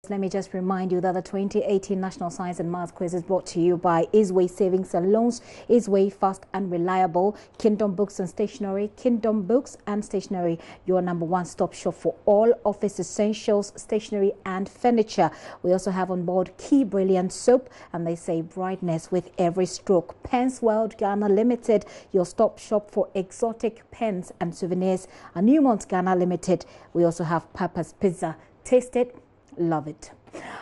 Let me just remind you that the 2018 National Science and Math Quiz is brought to you by Easeway Savings and Loans, Easeway Fast and Reliable, Kingdom Books and Stationery, Kingdom Books and Stationery, your number one stop shop for all office essentials, stationery and furniture. We also have on board Key Brilliant Soap, and they say brightness with every stroke. Pens World Ghana Limited, your stop shop for exotic pens and souvenirs. And Newmont Ghana Limited, we also have Papa's Pizza. Taste it, love it.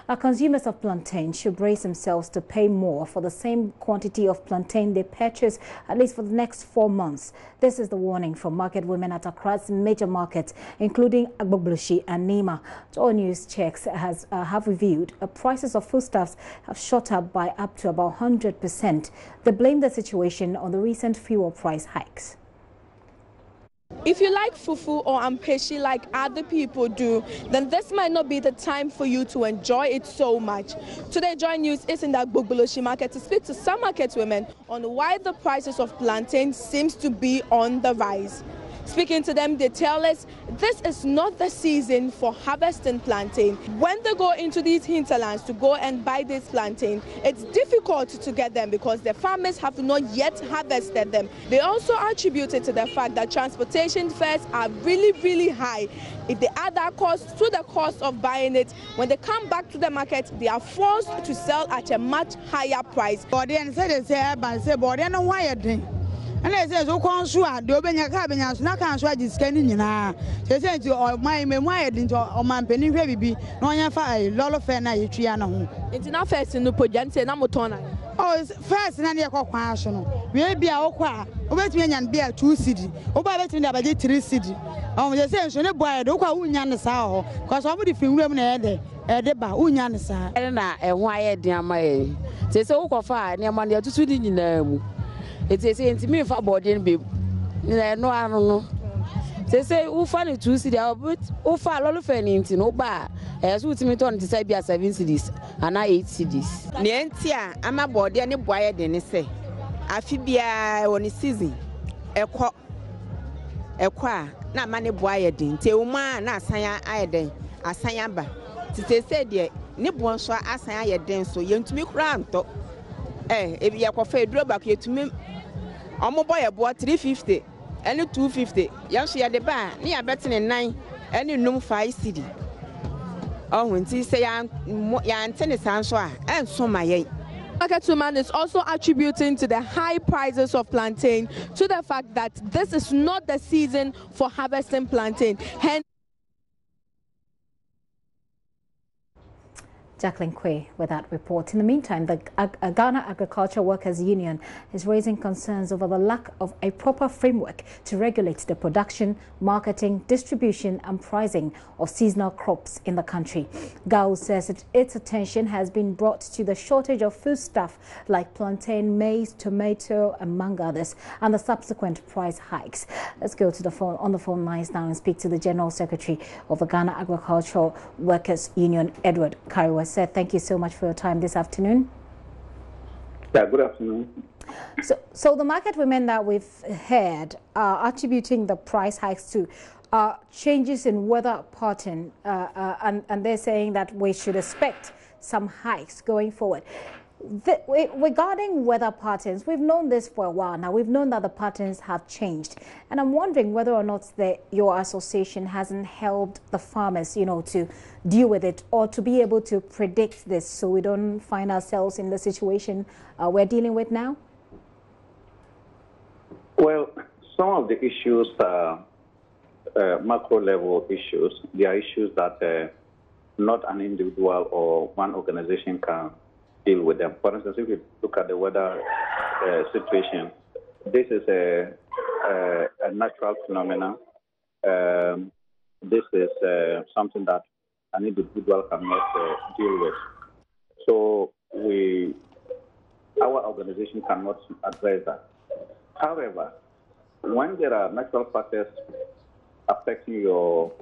Now, consumers of plantain should brace themselves to pay more for the same quantity of plantain they purchase, at least for the next 4 months. This is the warning from market women at Accra's major markets, including Agbogboshi and Nima. JoyNews checks have revealed prices of foodstuffs have shot up by up to about 100%. They blame the situation on the recent fuel price hikes. If you like fufu or ampeshi like other people do, then this might not be the time for you to enjoy it so much. Today, JoyNews is in the Agbogboshi market to speak to some market women on why the prices of plantain seems to be on the rise. Speaking to them, they tell us this is not the season for harvesting plantain. When they go into these hinterlands to go and buy this plantain, it's difficult to get them because the farmers have not yet harvested them. They also attribute it to the fact that transportation fares are really high. If they add that cost to the cost of buying it, when they come back to the market, they are forced to sell at a much higher price. And I said, "So consua, the Obenya cabinets, not consua is scanning. They said to my wired into my penny baby, no one fire, Lolo Fena, Triano. It's not first in the Pojante, Namotona. Oh, it's first in any question. We be our qua, Obetian and be a 2 city, Obatin about 3 city. Oh, the same, so no boy, Oka Unyan Sao, because somebody from women at the bar, Unyan Sa. And I wired near my. They say, Oka fire near Monday to Sweden in them. It is in me for body and babe. No, I don't know. They say, who funny to see the but who fall all of anything, no bar, as we meet on to say, 7 cities, and I 8 cities. Nientia, I'm a body and a boy, then say. I feel be on a season. A qua, not money boy, then, till man, not Saya, I then, a Sayamba. To say, dear, Nippon saw as I then so young to me crown. If you are coffee, draw back here to me. I'm a boy about 350 and 250. Young she at the bar, near better than 9 and you know 5 city. Oh, when she say, I'm tennis answer and so my market woman is also attributing to the high prices of plantain to the fact that this is not the season for harvesting plantain. Hence, Jacqueline Quay with that report. In the meantime, the Ghana Agriculture Workers Union is raising concerns over the lack of a proper framework to regulate the production, marketing, distribution and pricing of seasonal crops in the country. GAU says that its attention has been brought to the shortage of foodstuff like plantain, maize, tomato, among others, and the subsequent price hikes. Let's go to the phone on the phone lines now and speak to the General Secretary of the Ghana Agricultural Workers Union, Edward Kariwa. Thank you so much for your time this afternoon. Yeah, good afternoon. So the market women that we've heard are attributing the price hikes to changes in weather pattern, and they're saying that we should expect some hikes going forward. Regarding weather patterns, we've known this for a while now. We've known that the patterns have changed, and I'm wondering whether or not your association hasn't helped the farmers, to deal with it or to be able to predict this, so we don't find ourselves in the situation we're dealing with now. Well, some of the issues are macro level issues. They are issues that not an individual or one organization can deal with them. For instance, if you look at the weather situation, this is a natural phenomenon. This is something that an individual cannot deal with. So our organization cannot address that. However, when there are natural factors affecting your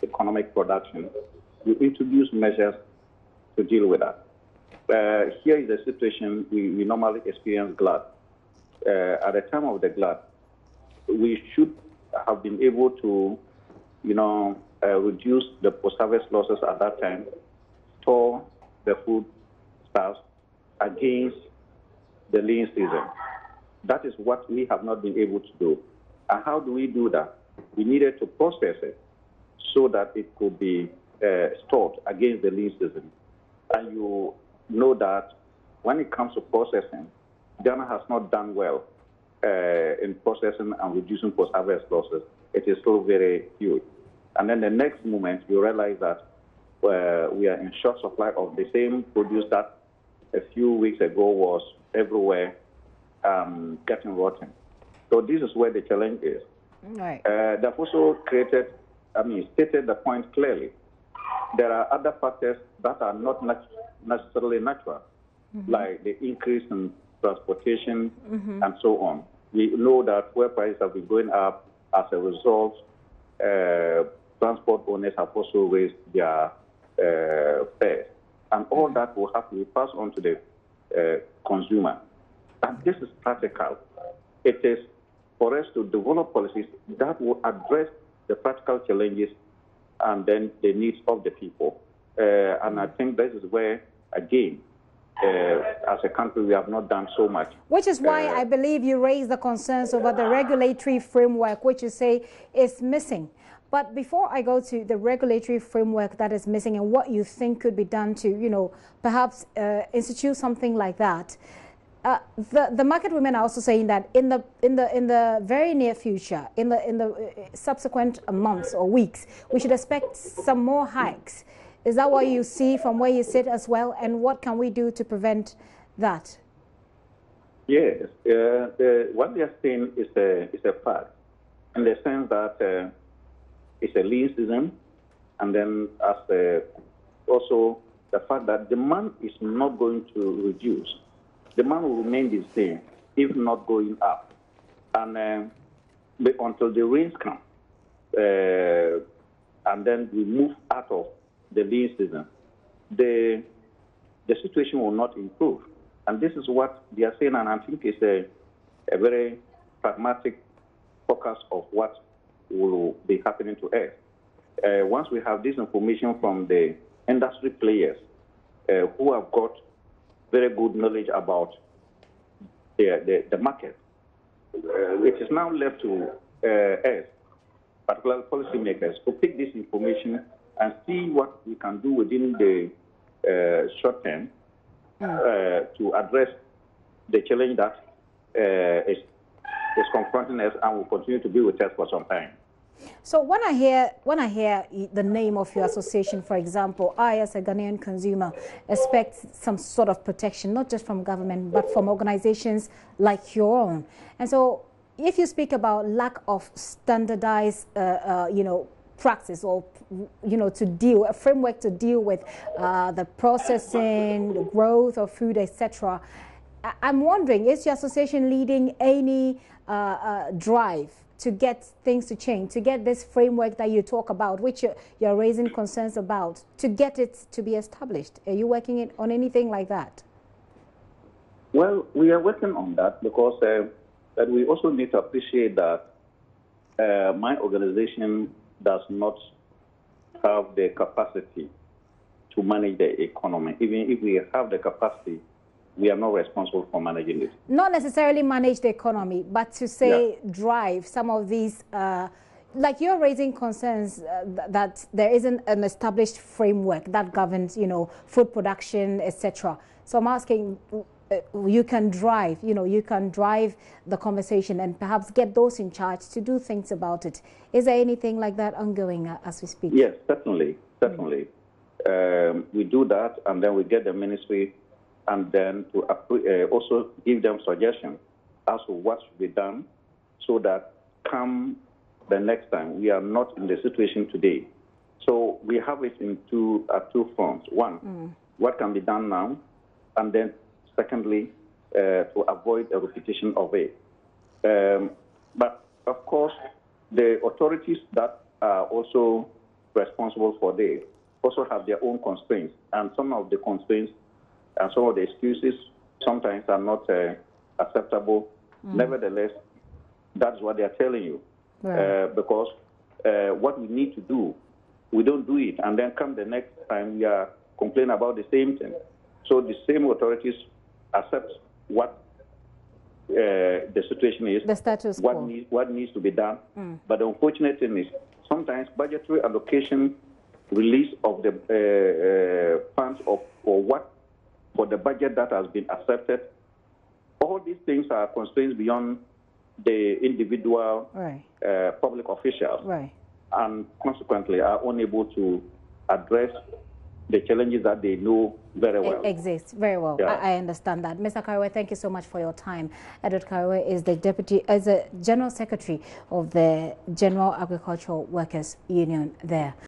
economic production, you introduce measures to deal with that. Here is the situation we normally experience glut. At the time of the glut, we should have been able to, reduce the post-harvest losses at that time store the food stuffs against the lean season. That is what we have not been able to do. And how do we do that? We needed to process it so that it could be stored against the lean season. And you know that when it comes to processing, Ghana has not done well in processing and reducing post-harvest losses. It is still very huge. And then the next moment, you realize that we are in short supply of the same produce that a few weeks ago was everywhere getting rotten. So this is where the challenge is. Right. They've also stated the point clearly. There are other factors that are not necessarily natural, like the increase in transportation and so on. We know that fuel prices have been going up. As a result, transport owners have also raised their fares. And all that will have to be passed on to the consumer. And this is practical. It is for us to develop policies that will address the practical challenges and then the needs of the people. And I think this is where, again, as a country, we have not done so much. Which is why I believe you raised the concerns over the regulatory framework, which you say is missing. But before I go to the regulatory framework that is missing and what you think could be done to, perhaps institute something like that, the market women are also saying that in the very near future, in the subsequent months or weeks, we should expect some more hikes. Is that what you see from where you sit as well? And what can we do to prevent that? Yes, what they are saying is a fact, in the sense that it's a lean season, and then also the fact that demand is not going to reduce. Demand will remain the same, if not going up. And until the rains come, and then we move out of the lean season, the situation will not improve. And this is what they are saying, and I think it's a very pragmatic focus of what will be happening to us. Once we have this information from the industry players who have got very good knowledge about the market, it is now left to us, particularly policymakers, to take this information and see what we can do within the short term to address the challenge that is confronting us and will continue to be with us for some time. So when I hear the name of your association, for example, I as a Ghanaian consumer expect some sort of protection, not just from government, but from organizations like your own. And so if you speak about lack of standardized, practice or, a framework to deal with the processing, the growth of food, etc., I'm wondering, is your association leading any drive to get things to change, to get this framework that you talk about, which you're raising concerns about, to get it to be established? Are you working on anything like that? Well, we are working on that because that we also need to appreciate that my organization does not have the capacity to manage the economy. Even if we have the capacity, we are not responsible for managing it. Not necessarily manage the economy, but to say drive some of these, like you're raising concerns that there isn't an established framework that governs, food production, etc. So I'm asking, you can drive, you can drive the conversation and perhaps get those in charge to do things about it. Is there anything like that ongoing as we speak? Yes, certainly. We do that, and then we get the ministry and then to also give them suggestions as to what should be done so that come the next time we are not in the situation today. So we have it in two fronts. One, what can be done now, and then secondly, to avoid a repetition of it. But of course, the authorities that are also responsible for this also have their own constraints, and some of the constraints and some of the excuses sometimes are not acceptable. Nevertheless, that's what they are telling you. Right. Because what we need to do, we don't do it. And then come the next time, we are complain about the same thing. So the same authorities accept what the situation is, the status quo, what needs to be done. But the unfortunate thing is sometimes budgetary allocation, release of the funds for the budget that has been accepted. All these things are constraints beyond the individual public officials, and consequently are unable to address the challenges that they know very well. Exist very well. Yeah. I understand that. Mr. Karewe, thank you so much for your time. Edward Karewe is the General Secretary of the General Agricultural Workers Union there.